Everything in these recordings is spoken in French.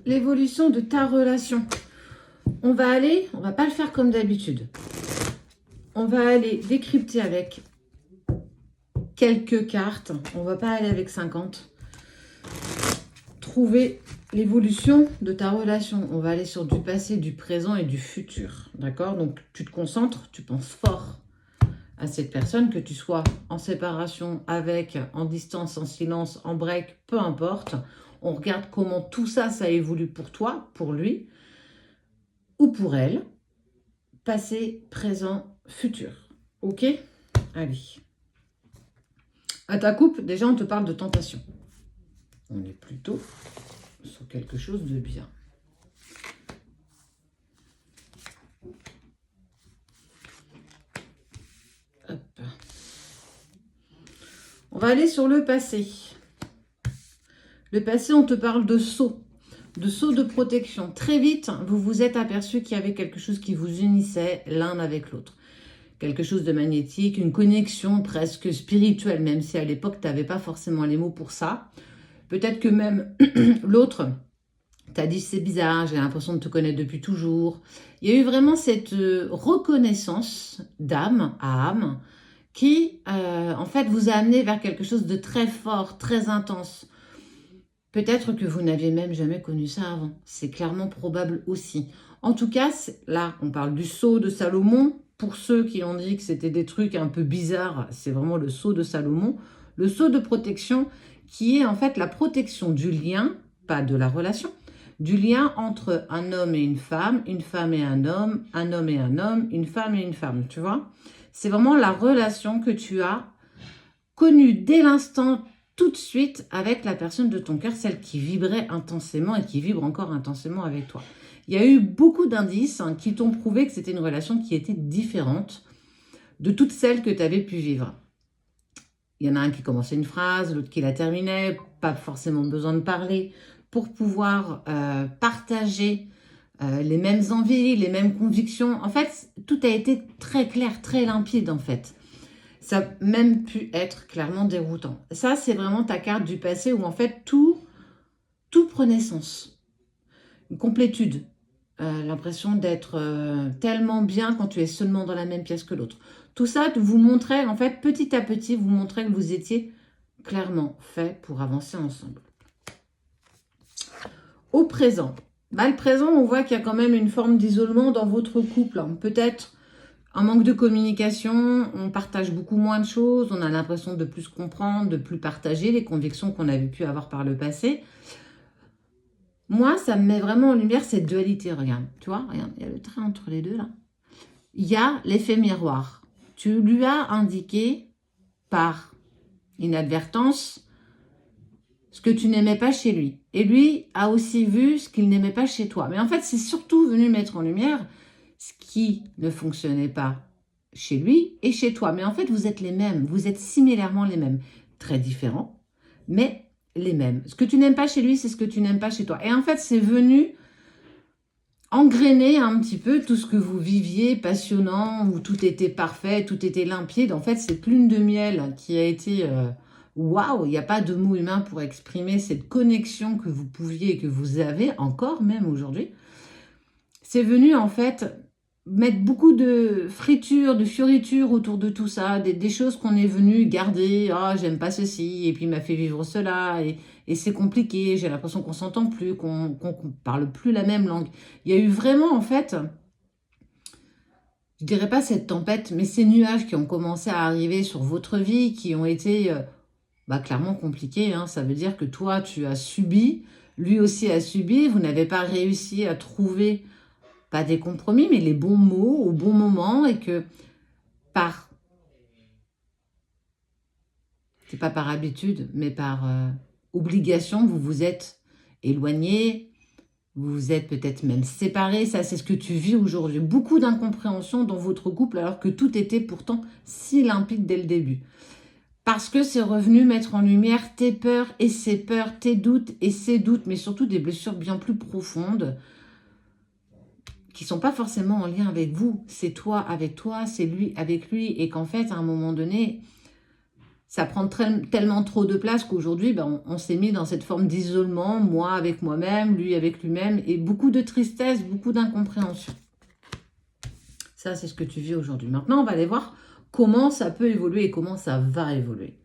l'évolution de ta relation. On va pas le faire comme d'habitude. On va aller décrypter avec quelques cartes. On va pas aller avec 50. Trouver l'évolution de ta relation. On va aller sur du passé, du présent et du futur. D'accord? Donc, tu te concentres, tu penses fort à cette personne, que tu sois en séparation, avec, en distance, en silence, en break, peu importe. On regarde comment tout ça, ça évolue pour toi, pour lui ou pour elle. Passé, présent, futur. Ok? Allez. À ta coupe, déjà, on te parle de tentation. On est plutôt sur quelque chose de bien. Hop. On va aller sur le passé. Le passé, on te parle de saut de protection. Très vite, vous vous êtes aperçu qu'il y avait quelque chose qui vous unissait l'un avec l'autre. Quelque chose de magnétique, une connexion presque spirituelle, même si à l'époque, tu n'avais pas forcément les mots pour ça. Peut-être que même l'autre t'a dit c'est bizarre, j'ai l'impression de te connaître depuis toujours. Il y a eu vraiment cette reconnaissance d'âme à âme qui, en fait, vous a amené vers quelque chose de très fort, très intense. Peut-être que vous n'aviez même jamais connu ça avant. C'est clairement probable aussi. En tout cas, là, on parle du sceau de Salomon. Pour ceux qui ont dit que c'était des trucs un peu bizarres, c'est vraiment le sceau de Salomon. Le sceau de protection qui est en fait la protection du lien, pas de la relation, du lien entre un homme et une femme et un homme et un homme, une femme et une femme, tu vois. C'est vraiment la relation que tu as connue dès l'instant tout de suite avec la personne de ton cœur, celle qui vibrait intensément et qui vibre encore intensément avec toi. Il y a eu beaucoup d'indices qui t'ont prouvé que c'était une relation qui était différente de toutes celles que tu avais pu vivre. Il y en a un qui commençait une phrase, l'autre qui la terminait, pas forcément besoin de parler, pour pouvoir partager les mêmes envies, les mêmes convictions. En fait, tout a été très clair, très limpide en fait. Ça a même pu être clairement déroutant. Ça, c'est vraiment ta carte du passé où en fait tout prenait sens. Une complétude. L'impression d'être tellement bien quand tu es seulement dans la même pièce que l'autre. Tout ça vous montrait, en fait, petit à petit, vous montrait que vous étiez clairement fait pour avancer ensemble. Au présent. Le présent, on voit qu'il y a quand même une forme d'isolement dans votre couple. Peut-être un manque de communication, on partage beaucoup moins de choses, on a l'impression de plus comprendre, de plus partager les convictions qu'on avait pu avoir par le passé. Moi, ça me met vraiment en lumière cette dualité, regarde. Tu vois, regarde, il y a le trait entre les deux, là. Il y a l'effet miroir. Tu lui as indiqué par inadvertance ce que tu n'aimais pas chez lui. Et lui a aussi vu ce qu'il n'aimait pas chez toi. Mais en fait, c'est surtout venu mettre en lumière ce qui ne fonctionnait pas chez lui et chez toi. Mais en fait, vous êtes les mêmes. Vous êtes similairement les mêmes. Très différents, mais les mêmes. Ce que tu n'aimes pas chez lui, c'est ce que tu n'aimes pas chez toi. Et en fait, c'est venu engrainer un petit peu tout ce que vous viviez passionnant, où tout était parfait, tout était limpide. En fait, cette lune de miel qui a été... waouh, il n'y a pas de mot humain pour exprimer cette connexion que vous pouviez et que vous avez encore même aujourd'hui. C'est venu en fait mettre beaucoup de fritures, de fioritures autour de tout ça, des choses qu'on est venu garder. Ah, j'aime pas ceci, et puis il m'a fait vivre cela, et c'est compliqué, j'ai l'impression qu'on s'entend plus, qu'on parle plus la même langue. Il y a eu vraiment en fait, je dirais pas cette tempête, mais ces nuages qui ont commencé à arriver sur votre vie, qui ont été clairement compliqués. Ça veut dire que toi, tu as subi, lui aussi a subi, vous n'avez pas réussi à trouver pas des compromis, mais les bons mots au bon moment, et que c'est pas par habitude, mais par obligation, vous vous êtes éloignés, vous vous êtes peut-être même séparés. Ça, c'est ce que tu vis aujourd'hui. Beaucoup d'incompréhension dans votre couple, alors que tout était pourtant si limpide dès le début. Parce que c'est revenu mettre en lumière tes peurs et ses peurs, tes doutes et ses doutes, mais surtout des blessures bien plus profondes, qui ne sont pas forcément en lien avec vous. C'est toi avec toi, c'est lui avec lui. Et qu'en fait, à un moment donné, ça prend tellement trop de place qu'aujourd'hui, ben, on s'est mis dans cette forme d'isolement, moi avec moi-même, lui avec lui-même, et beaucoup de tristesse, beaucoup d'incompréhension. Ça, c'est ce que tu vis aujourd'hui. Maintenant, on va aller voir comment ça peut évoluer et comment ça va évoluer.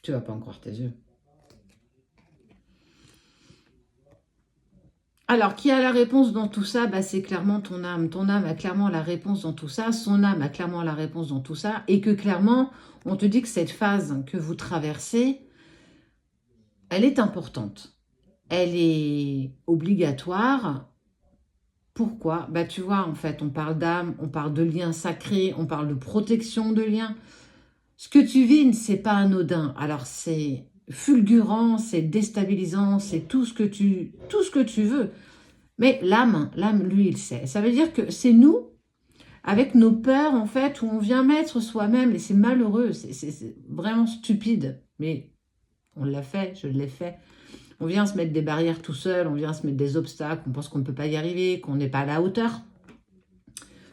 Tu vas pas en croire tes yeux. Alors, qui a la réponse dans tout ça? Bah, c'est clairement ton âme. Ton âme a clairement la réponse dans tout ça. Son âme a clairement la réponse dans tout ça. Et que clairement, on te dit que cette phase que vous traversez, elle est importante. Elle est obligatoire. Pourquoi? Bah, tu vois, en fait, on parle d'âme, on parle de liens sacrés, on parle de protection de liens. Ce que tu vis, c'est pas anodin. Alors, c'est fulgurant, c'est déstabilisant, c'est tout ce que tu veux. Mais l'âme, lui, il sait. Ça veut dire que c'est nous, avec nos peurs, en fait, où on vient mettre soi-même, et c'est malheureux, c'est vraiment stupide. Mais on l'a fait, je l'ai fait. On vient se mettre des barrières tout seul, on vient se mettre des obstacles, on pense qu'on ne peut pas y arriver, qu'on n'est pas à la hauteur,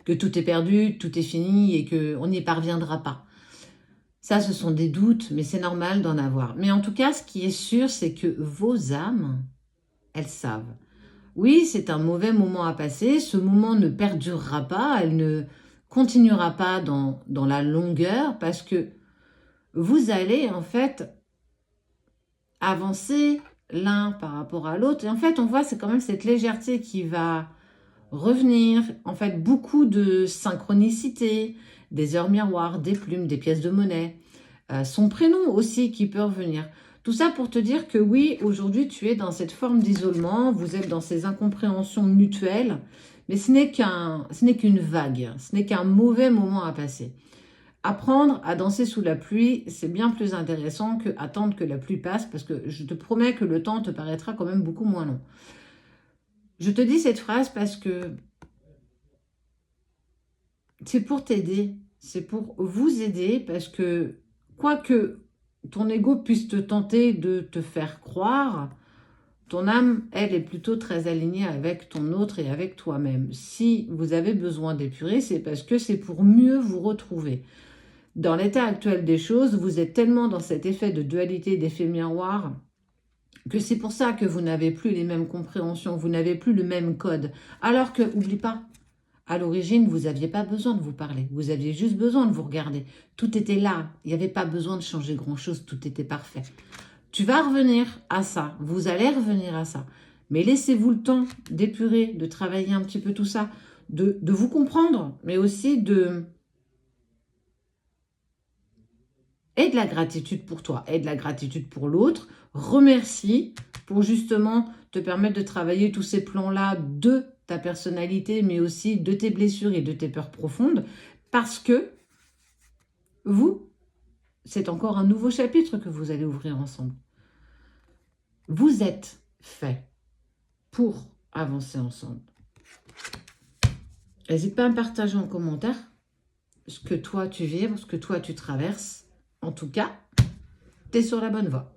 que tout est perdu, tout est fini et qu'on n'y parviendra pas. Ça, ce sont des doutes, mais c'est normal d'en avoir. Mais en tout cas, ce qui est sûr, c'est que vos âmes, elles savent. Oui, c'est un mauvais moment à passer. Ce moment ne perdurera pas, elle ne continuera pas dans la longueur parce que vous allez en fait avancer l'un par rapport à l'autre. Et en fait, on voit, c'est quand même cette légèreté qui va revenir. En fait, beaucoup de synchronicité, des heures miroirs, des plumes, des pièces de monnaie. Son prénom aussi qui peut revenir. Tout ça pour te dire que oui, aujourd'hui, tu es dans cette forme d'isolement, vous êtes dans ces incompréhensions mutuelles, mais ce n'est qu'une vague, ce n'est qu'un mauvais moment à passer. Apprendre à danser sous la pluie, c'est bien plus intéressant qu'attendre que la pluie passe, parce que je te promets que le temps te paraîtra quand même beaucoup moins long. Je te dis cette phrase parce que c'est pour t'aider, c'est pour vous aider, parce que quoi que ton ego puisse te tenter de te faire croire, ton âme, elle, est plutôt très alignée avec ton autre et avec toi-même. Si vous avez besoin d'épurer, c'est parce que c'est pour mieux vous retrouver. Dans l'état actuel des choses, vous êtes tellement dans cet effet de dualité, d'effet miroir, que c'est pour ça que vous n'avez plus les mêmes compréhensions, vous n'avez plus le même code. Alors que, oublie pas, à l'origine, vous n'aviez pas besoin de vous parler. Vous aviez juste besoin de vous regarder. Tout était là. Il n'y avait pas besoin de changer grand-chose. Tout était parfait. Tu vas revenir à ça. Vous allez revenir à ça. Mais laissez-vous le temps d'épurer, de travailler un petit peu tout ça, de vous comprendre, mais aussi de... Et de la gratitude pour toi, et de la gratitude pour l'autre. Remercie pour justement te permettre de travailler tous ces plans-là de ta personnalité, mais aussi de tes blessures et de tes peurs profondes, parce que vous, c'est encore un nouveau chapitre que vous allez ouvrir ensemble. Vous êtes fait pour avancer ensemble. N'hésite pas à me partager en commentaire ce que toi tu vis, ce que toi tu traverses. En tout cas, tu es sur la bonne voie.